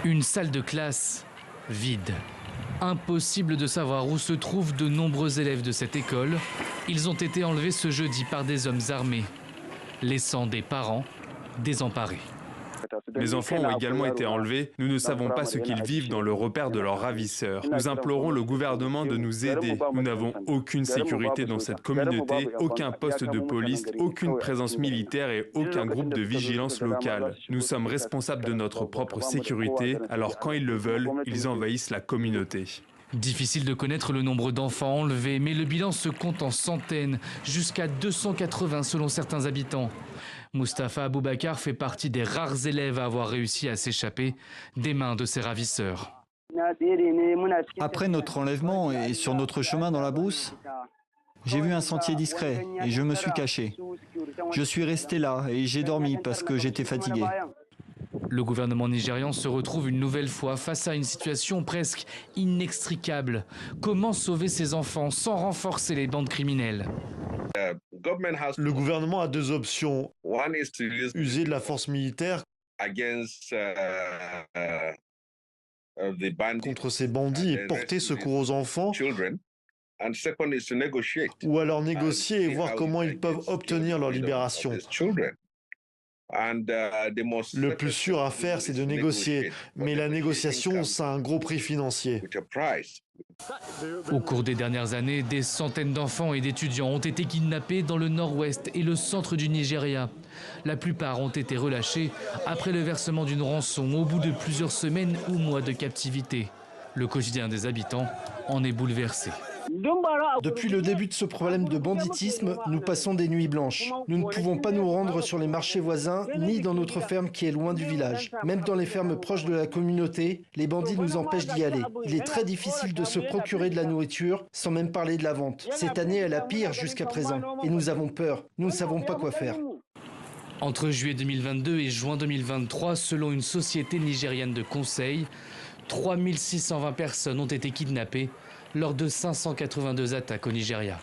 Une salle de classe vide. Impossible de savoir où se trouvent de nombreux élèves de cette école. Ils ont été enlevés ce jeudi par des hommes armés, laissant des parents désemparés. Mes enfants ont également été enlevés. Nous ne savons pas ce qu'ils vivent dans le repère de leurs ravisseurs. Nous implorons le gouvernement de nous aider. Nous n'avons aucune sécurité dans cette communauté, aucun poste de police, aucune présence militaire et aucun groupe de vigilance locale. Nous sommes responsables de notre propre sécurité, alors quand ils le veulent, ils envahissent la communauté. Difficile de connaître le nombre d'enfants enlevés, mais le bilan se compte en centaines, jusqu'à 280 selon certains habitants. Mustapha Aboubakar fait partie des rares élèves à avoir réussi à s'échapper des mains de ses ravisseurs. Après notre enlèvement et sur notre chemin dans la brousse, j'ai vu un sentier discret et je me suis caché. Je suis resté là et j'ai dormi parce que j'étais fatigué. Le gouvernement nigérian se retrouve une nouvelle fois face à une situation presque inextricable. Comment sauver ses enfants sans renforcer les bandes criminelles ? Le gouvernement a deux options. User de la force militaire contre ces bandits et porter secours aux enfants, ou alors négocier et voir comment ils peuvent obtenir leur libération. Le plus sûr à faire, c'est de négocier, mais la négociation, ça a un gros prix financier. Au cours des dernières années, des centaines d'enfants et d'étudiants ont été kidnappés dans le nord-ouest et le centre du Nigeria. La plupart ont été relâchés après le versement d'une rançon au bout de plusieurs semaines ou mois de captivité. Le quotidien des habitants en est bouleversé. Depuis le début de ce problème de banditisme, nous passons des nuits blanches. Nous ne pouvons pas nous rendre sur les marchés voisins, ni dans notre ferme qui est loin du village. Même dans les fermes proches de la communauté, les bandits nous empêchent d'y aller. Il est très difficile de se procurer de la nourriture, sans même parler de la vente. Cette année est la pire jusqu'à présent. Et nous avons peur. Nous ne savons pas quoi faire. Entre juillet 2022 et juin 2023, selon une société nigériane de conseil, 3620 personnes ont été kidnappées lors de 582 attaques au Nigeria.